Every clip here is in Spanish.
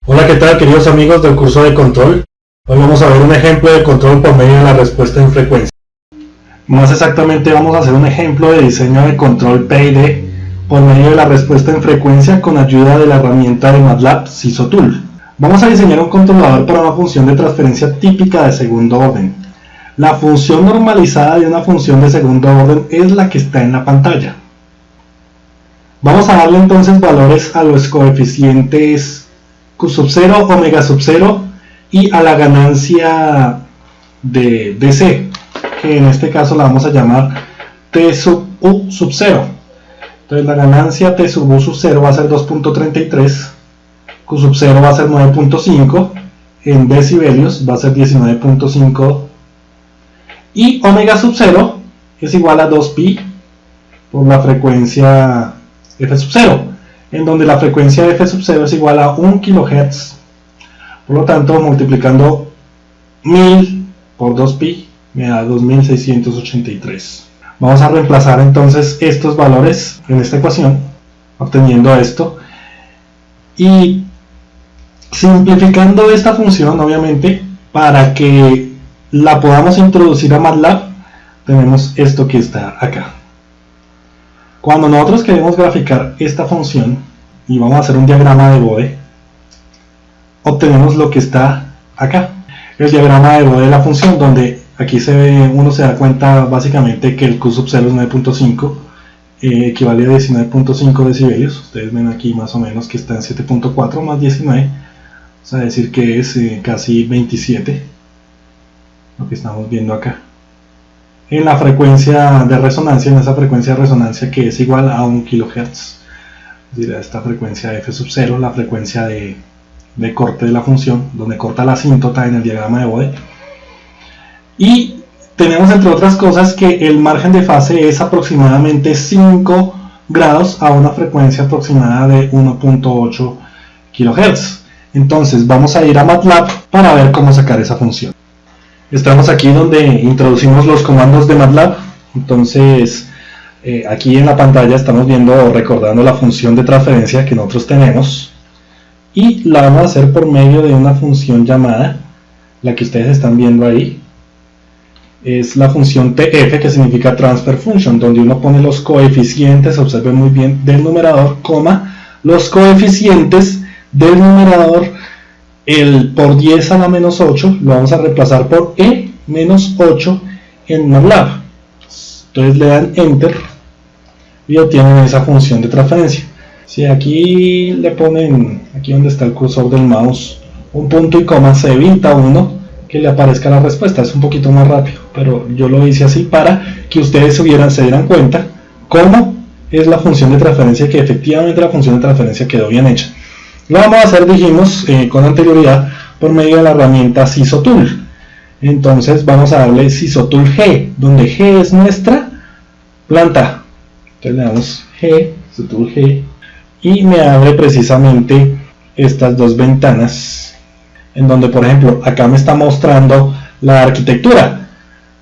Hola, ¿qué tal, queridos amigos del curso de control? Hoy vamos a ver un ejemplo de control por medio de la respuesta en frecuencia. Más exactamente vamos a hacer un ejemplo de diseño de control PID por medio de la respuesta en frecuencia con ayuda de la herramienta de MATLAB SISOTool. Vamos a diseñar un controlador para una función de transferencia típica de segundo orden. La función normalizada de una función de segundo orden es la que está en la pantalla. Vamos a darle entonces valores a los coeficientes Q sub 0, omega sub 0 y a la ganancia de DC, que en este caso la vamos a llamar T sub U sub 0. Entonces la ganancia T sub U sub 0 va a ser 2.33, Q sub 0 va a ser 9.5, en decibelios va a ser 19.5 y omega sub 0 es igual a 2pi por la frecuencia F sub 0, en donde la frecuencia de F sub 0 es igual a 1 kHz. Por lo tanto, multiplicando 1000 por 2pi me da 2683. Vamos a reemplazar entonces estos valores en esta ecuación, obteniendo esto. Y simplificando esta función, obviamente, para que la podamos introducir a MATLAB, tenemos esto que está acá. Cuando nosotros queremos graficar esta función y vamos a hacer un diagrama de Bode, obtenemos lo que está acá, el diagrama de Bode de la función, donde aquí uno se da cuenta básicamente que el Q sub 0 es 9.5, equivale a 19.5 decibelios. Ustedes ven aquí más o menos que está en 7.4 más 19, o sea, decir que es casi 27, lo que estamos viendo acá. En la frecuencia de resonancia, en esa frecuencia de resonancia que es igual a 1 kHz, es decir, a esta frecuencia F sub 0, la frecuencia de corte de la función, donde corta la asíntota en el diagrama de Bode. Y tenemos, entre otras cosas, que el margen de fase es aproximadamente 5 grados a una frecuencia aproximada de 1.8 kHz. Entonces vamos a ir a MATLAB para ver cómo sacar esa función. Estamos aquí donde introducimos los comandos de MATLAB. Entonces aquí en la pantalla estamos viendo, recordando la función de transferencia que nosotros tenemos, y la vamos a hacer por medio de una función llamada, la que ustedes están viendo ahí, es la función TF, que significa Transfer Function, donde uno pone los coeficientes, observen muy bien, del numerador, coma, los coeficientes del numerador. El por 10 a la menos 8 lo vamos a reemplazar por E menos 8 en MATLAB. Entonces le dan Enter y obtienen esa función de transferencia. Si aquí le ponen, aquí donde está el cursor del mouse, un punto y coma, se evita uno que le aparezca la respuesta. Es un poquito más rápido, pero yo lo hice así para que ustedes se dieran cuenta cómo es la función de transferencia, que efectivamente la función de transferencia quedó bien hecha. Lo vamos a hacer, dijimos con anterioridad, por medio de la herramienta SISOTool. Entonces vamos a darle SISOTool G, donde G es nuestra planta. Entonces le damos G, SISOTool G, y me abre precisamente estas dos ventanas, en donde, por ejemplo, acá me está mostrando la arquitectura,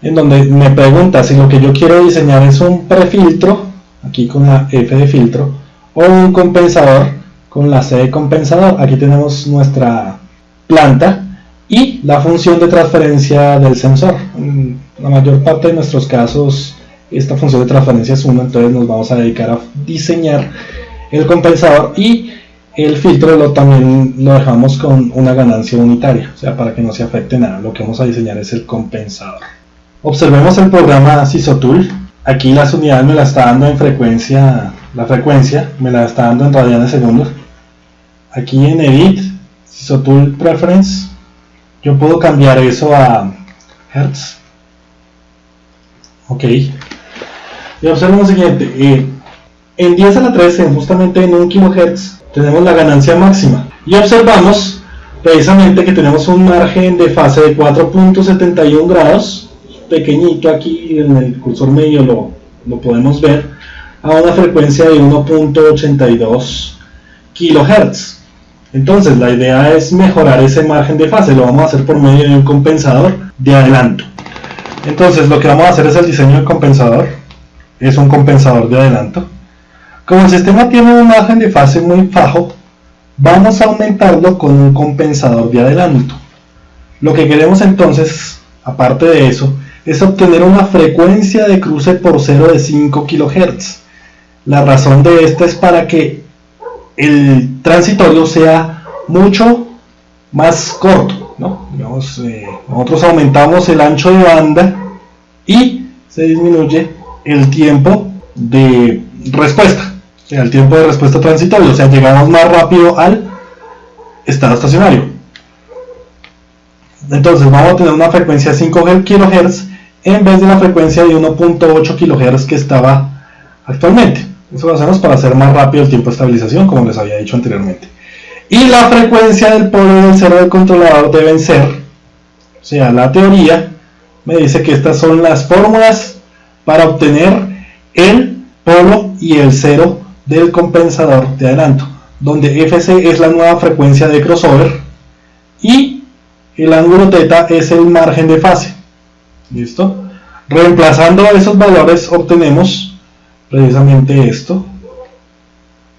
en donde me pregunta si lo que yo quiero diseñar es un prefiltro, aquí con la F de filtro, o un compensador, con la C de compensador. Aquí tenemos nuestra planta y la función de transferencia del sensor. En la mayor parte de nuestros casos esta función de transferencia es 1, entonces nos vamos a dedicar a diseñar el compensador, y el filtro también lo dejamos con una ganancia unitaria, o sea, para que no se afecte nada. Lo que vamos a diseñar es el compensador. Observemos el programa SISOTool. Aquí las unidades me la está dando en frecuencia, la frecuencia me la está dando en radianes segundos. Aquí en Edit, SISOTool Preference, yo puedo cambiar eso a Hertz. Ok. Y observen lo siguiente, en 10 a la 13, justamente en 1 kHz, tenemos la ganancia máxima. Y observamos precisamente que tenemos un margen de fase de 4.71 grados, pequeñito aquí en el cursor medio lo podemos ver, a una frecuencia de 1.82 kHz. Entonces la idea es mejorar ese margen de fase. Lo vamos a hacer por medio de un compensador de adelanto. Entonces lo que vamos a hacer es el diseño del compensador. Es un compensador de adelanto. Como el sistema tiene un margen de fase muy bajo, vamos a aumentarlo con un compensador de adelanto. Lo que queremos entonces, aparte de eso, es obtener una frecuencia de cruce por cero de 5 kHz. La razón de esta es para que el transitorio sea mucho más corto, ¿no? Digamos, nosotros aumentamos el ancho de banda y se disminuye el tiempo de respuesta, o sea, el tiempo de respuesta transitorio, o sea, llegamos más rápido al estado estacionario. Entonces vamos a tener una frecuencia de 5 kHz en vez de la frecuencia de 1.8 kHz que estaba actualmente. Eso lo hacemos para hacer más rápido el tiempo de estabilización, como les había dicho anteriormente. Y la frecuencia del polo y del cero del controlador deben ser, o sea, la teoría me dice que estas son las fórmulas para obtener el polo y el cero del compensador de adelanto, donde Fc es la nueva frecuencia de crossover y el ángulo θ es el margen de fase. ¿Listo? Reemplazando esos valores obtenemos precisamente esto.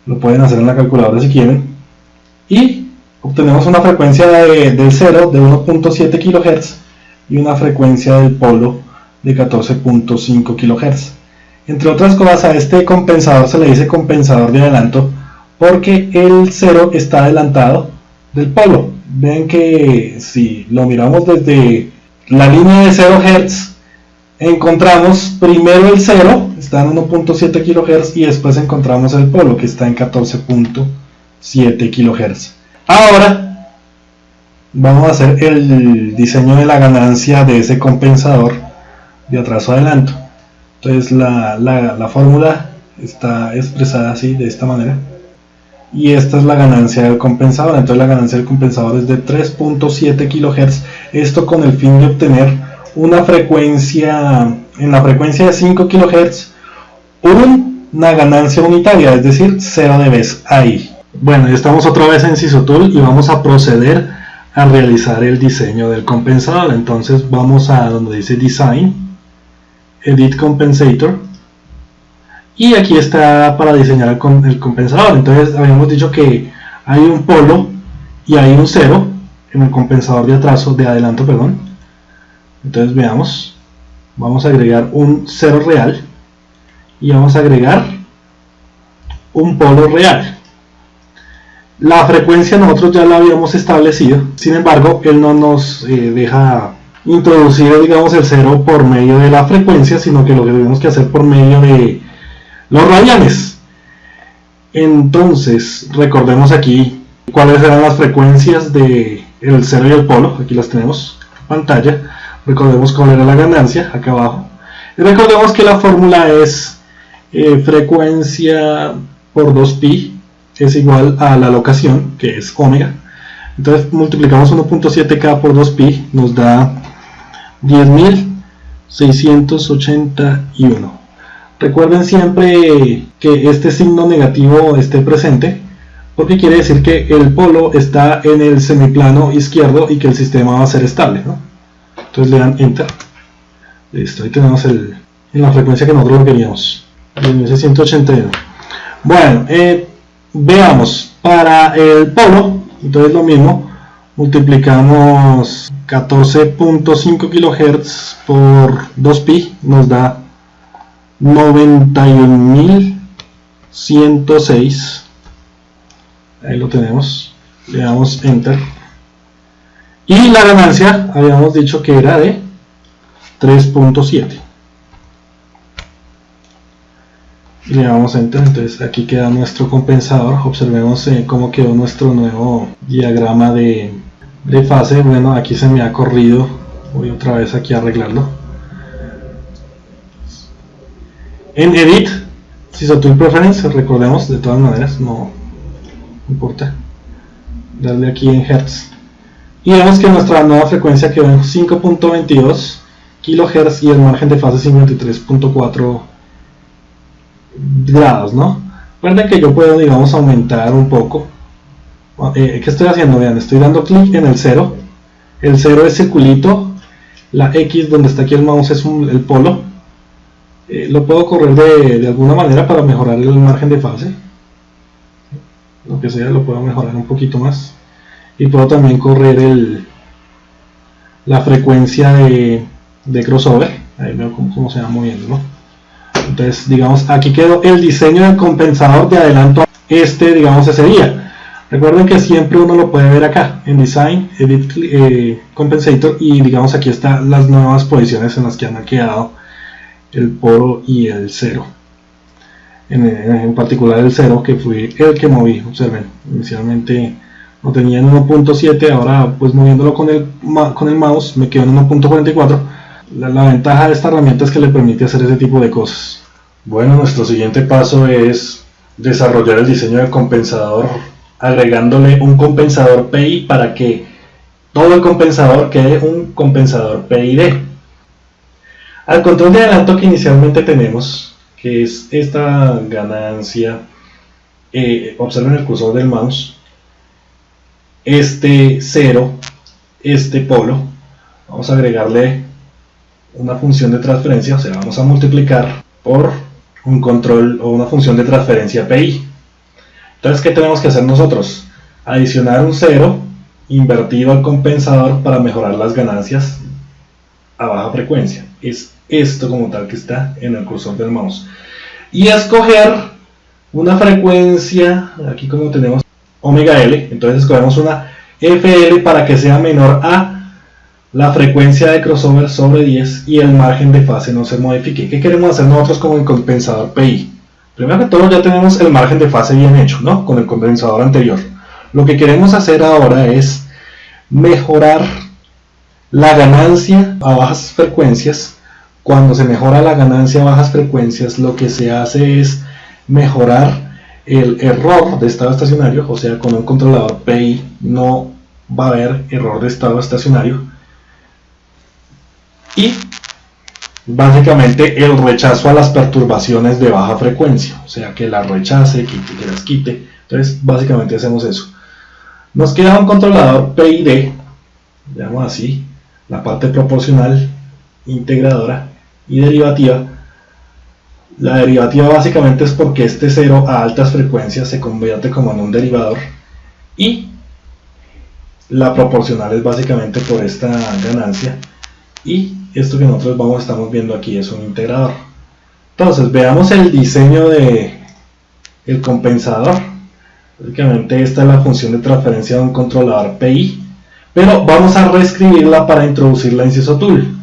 Lo pueden hacer en la calculadora si quieren. Y obtenemos una frecuencia del cero de 1.7 kHz y una frecuencia del polo de 14.5 kHz. Entre otras cosas, a este compensador se le dice compensador de adelanto porque el cero está adelantado del polo. Ven que si lo miramos desde la línea de 0 Hz, encontramos primero el 0, está en 1.7 kHz, y después encontramos el polo, que está en 14.7 kHz. Ahora vamos a hacer el diseño de la ganancia de ese compensador de atraso-adelanto. Entonces la fórmula está expresada así, de esta manera. Y esta es la ganancia del compensador. Entonces la ganancia del compensador es de 3.7 kHz. Esto con el fin de obtener una frecuencia, en la frecuencia de 5 kHz, una ganancia unitaria, es decir, 0 dB ahí. Bueno, ya estamos otra vez en SisoTool y vamos a proceder a realizar el diseño del compensador. Entonces vamos a donde dice Design, Edit Compensator. Y aquí está para diseñar el compensador. Entonces habíamos dicho que hay un polo y hay un cero en el compensador de adelanto, perdón. Entonces veamos, vamos a agregar un cero real y vamos a agregar un polo real. La frecuencia nosotros ya la habíamos establecido, sin embargo él no nos deja introducir, digamos, el cero por medio de la frecuencia, sino que lo que tenemos que hacer por medio de los radianes. Entonces recordemos aquí cuáles eran las frecuencias de el cero y el polo. Aquí las tenemos en pantalla. Recordemos cuál era la ganancia acá abajo, y recordemos que la fórmula es frecuencia por 2pi es igual a la locación, que es omega. Entonces multiplicamos 1.7k por 2pi, nos da 10.681. Recuerden siempre que este signo negativo esté presente, porque quiere decir que el polo está en el semiplano izquierdo y que el sistema va a ser estable, ¿no? Entonces le dan Enter. Listo, ahí tenemos en la frecuencia que nosotros queríamos, 10.681. Bueno, veamos, para el polo, entonces lo mismo, multiplicamos 14.5 kHz por 2pi, nos da 91.106. Ahí lo tenemos, le damos Enter. Y la ganancia habíamos dicho que era de 3.7. Le damos Enter. Entonces aquí queda nuestro compensador. Observemos cómo quedó nuestro nuevo diagrama de fase. Bueno, aquí se me ha corrido. Voy otra vez aquí a arreglarlo. En Edit, SisoTool Preference, recordemos, de todas maneras, no importa, darle aquí en Hertz. Y vemos que nuestra nueva frecuencia quedó en 5.22 kHz y el margen de fase 53.4 grados, ¿no? Recuerden que yo puedo, digamos, aumentar un poco. ¿Qué estoy haciendo? Vean, estoy dando clic en el 0. El 0 es circulito. La X donde está aquí el mouse es el polo. Lo puedo correr de alguna manera para mejorar el margen de fase. lo que sea, lo puedo mejorar un poquito más. Y puedo también correr la frecuencia de crossover. Ahí veo cómo se va moviendo, ¿no? Entonces, digamos, aquí quedó el diseño del compensador de adelanto. Digamos, ese día. Recuerden que siempre uno lo puede ver acá, en Design, Edit Compensator, y digamos aquí están las nuevas posiciones en las que han quedado el poro y el 0. En particular el 0, que fue el que moví. Observen, inicialmente lo tenía en 1.7, ahora pues moviéndolo con el mouse me quedo en 1.44. La ventaja de esta herramienta es que le permite hacer ese tipo de cosas. Bueno, nuestro siguiente paso es desarrollar el diseño del compensador, agregándole un compensador PI para que todo el compensador quede un compensador PID. Al control de adelanto que inicialmente tenemos, que es esta ganancia, observen el cursor del mouse, este 0, este polo, vamos a agregarle una función de transferencia, o sea, vamos a multiplicar por un control o una función de transferencia PI. Entonces, ¿qué tenemos que hacer nosotros? Adicionar un 0 invertido al compensador para mejorar las ganancias a baja frecuencia. Es esto como tal que está en el cursor del mouse. Y escoger una frecuencia, aquí como tenemos omega L, entonces escogemos una FL para que sea menor a la frecuencia de crossover sobre 10 y el margen de fase no se modifique. ¿Qué queremos hacer nosotros con el compensador PI? Primero que todo ya tenemos el margen de fase bien hecho, ¿no? Con el compensador anterior. Lo que queremos hacer ahora es mejorar la ganancia a bajas frecuencias. Cuando se mejora la ganancia a bajas frecuencias, lo que se hace es mejorar el error de estado estacionario, o sea, con un controlador PI no va a haber error de estado estacionario. Y básicamente el rechazo a las perturbaciones de baja frecuencia, o sea, que las rechace, que las quite. Entonces básicamente hacemos eso. Nos queda un controlador PID, llamamos así, la parte proporcional, integradora y derivativa. La derivativa básicamente es porque este 0 a altas frecuencias se convierte como en un derivador, y la proporcional es básicamente por esta ganancia, y esto que nosotros estamos viendo aquí es un integrador. Entonces veamos el diseño de el compensador. Básicamente esta es la función de transferencia de un controlador PI, pero vamos a reescribirla para introducirla en SysOtool.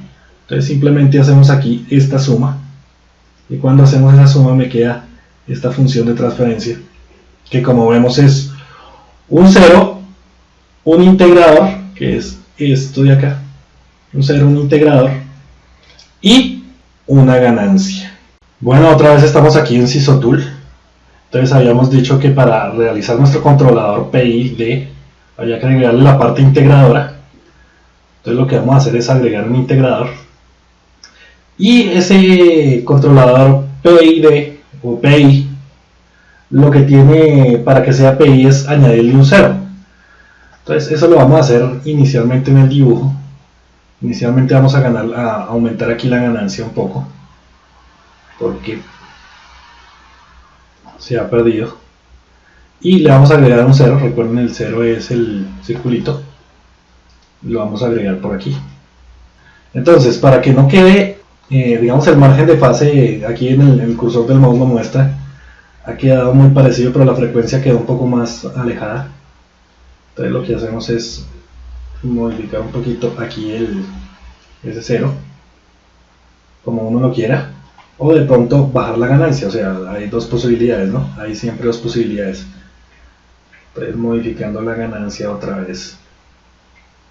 Entonces simplemente hacemos aquí esta suma, y cuando hacemos esa suma me queda esta función de transferencia, que como vemos es un 0, un integrador, que es esto de acá, un 0, un integrador, y una ganancia. Bueno, otra vez estamos aquí en SysOtool. Entonces habíamos dicho que para realizar nuestro controlador PID había que agregarle la parte integradora. Entonces lo que vamos a hacer es agregar un integrador, y ese controlador PID o PI, lo que tiene para que sea PI es añadirle un 0. Entonces eso lo vamos a hacer inicialmente en el dibujo. Inicialmente vamos a aumentar aquí la ganancia un poco, porque se ha perdido, y le vamos a agregar un 0. Recuerden, el 0 es el circulito, lo vamos a agregar por aquí. Entonces, para que no quede digamos el margen de fase, aquí en el cursor del mouse lo muestra, ha quedado muy parecido, pero la frecuencia quedó un poco más alejada. Entonces lo que hacemos es modificar un poquito aquí ese 0, como uno lo quiera, o de pronto bajar la ganancia. O sea, hay dos posibilidades, ¿no? Hay siempre dos posibilidades. Entonces modificando la ganancia otra vez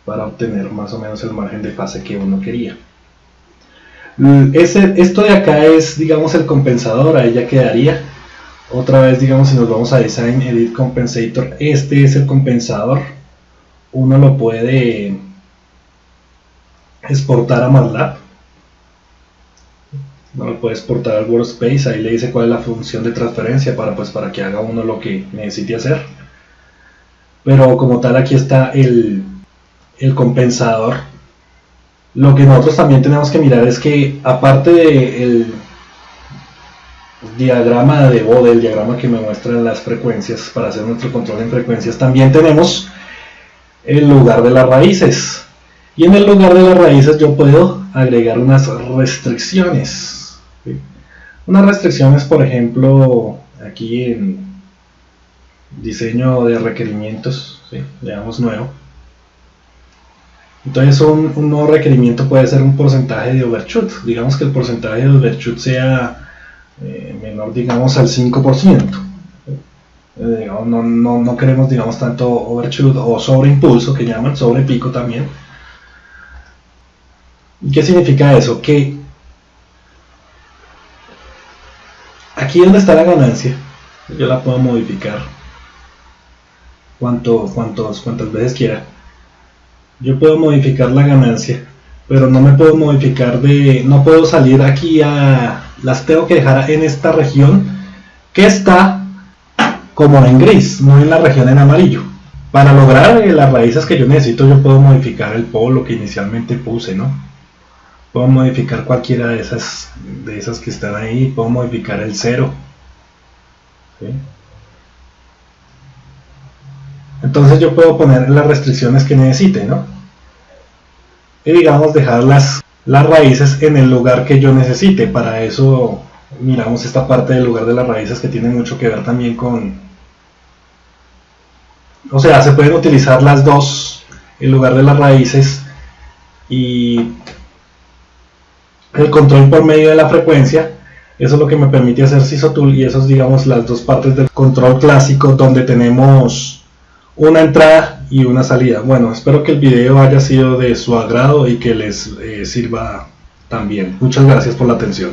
para obtener más o menos el margen de fase que uno quería. Esto de acá es, digamos, el compensador. Ahí ya quedaría. Otra vez, digamos, si nos vamos a Design, Edit Compensator, este es el compensador. Uno lo puede exportar a MATLAB, uno lo puede exportar al Workspace. Ahí le dice cuál es la función de transferencia para que haga uno lo que necesite hacer. Pero como tal, aquí está el compensador. Lo que nosotros también tenemos que mirar es que, aparte de diagrama de Bode, el diagrama que me muestra las frecuencias para hacer nuestro control en frecuencias, también tenemos el lugar de las raíces. Y en el lugar de las raíces yo puedo agregar unas restricciones. ¿Sí? Unas restricciones, por ejemplo, aquí en diseño de requerimientos, ¿sí? Le damos nuevo. Entonces un nuevo requerimiento puede ser un porcentaje de overshoot. Digamos que el porcentaje de overshoot sea menor, digamos, al 5%. Digamos, no queremos, digamos, tanto overshoot o sobreimpulso, que llaman sobrepico también. ¿Qué significa eso? Que aquí donde está la ganancia, yo la puedo modificar cuantas veces quiera. Yo puedo modificar la ganancia, pero no me puedo modificar no puedo salir aquí las tengo que dejar en esta región que está como en gris, no en la región en amarillo. Para lograr las raíces que yo necesito, yo puedo modificar el polo que inicialmente puse, ¿no? Puedo modificar cualquiera de esas que están ahí, puedo modificar el 0. ¿Sí? Entonces yo puedo poner las restricciones que necesite, ¿no? Y digamos dejar las raíces en el lugar que yo necesite. Para eso miramos esta parte del lugar de las raíces que tiene mucho que ver también con... O sea, se pueden utilizar las dos, el lugar de las raíces y el control por medio de la frecuencia. Eso es lo que me permite hacer Sysotool, y eso es, digamos, las dos partes del control clásico donde tenemos una entrada y una salida. Bueno, espero que el video haya sido de su agrado y que les sirva también. Muchas gracias por la atención.